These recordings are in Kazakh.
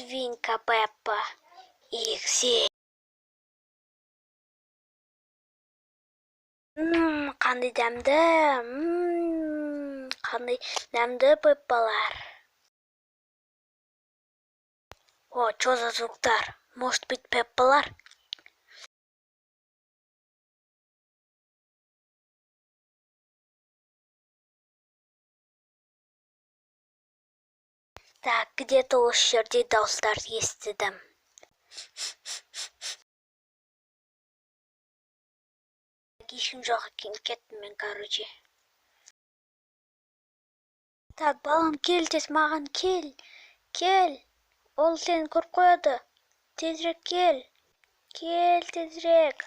Свинка Пеппа. Икси. Қандай дәмді. Қандай дәмді Пеппалар. О, что за звуктар? Может быть, Пеппалар? Так, где-то осы жерде дауыстар естідім. Ешкім жоқ екен, кеттім мен, короче. Так, балам, кел тез маған, кел. Кел. Ол сені көріп қояды. Тезірек кел. Кел тезірек.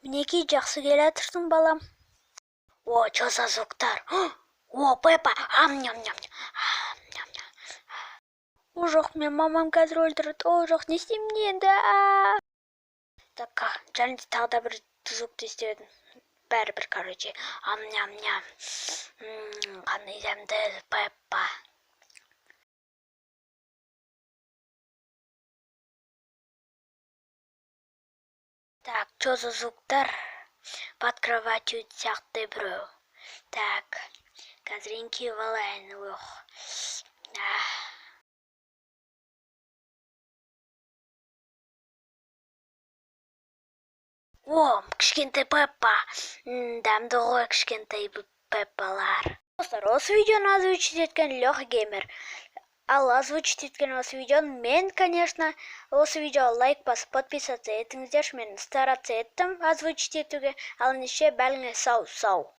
Мінекей, жақсы келатырсың, балам. О, что за звуктар? О, Пеппа. Ам-ням-ням. О, жоқ, мен мамам қазір өлтірді. О, жоқ, не істеймін енді? Так, және де тағы да бір звукты естедім. Бәрібір, короче. Ам-ням-ням. Қандай дәмді Пеппа. Так, что за звуктар? Под кроватью сияқты біреу. Так, қазір еңкейіп алайын. О, кішкентай Пеппа. Дәмді ғой кішкентай Пеппалар. Достар, осы видеоны озвучить еткен Леха Геймер. Ал озвучить еткен осы видеоны мен, конечно, осы видеоға лайк басып подписаться етіңіздерші. Мен стараться еттім озвучить етуге. Ал ендеше бәріңе сау.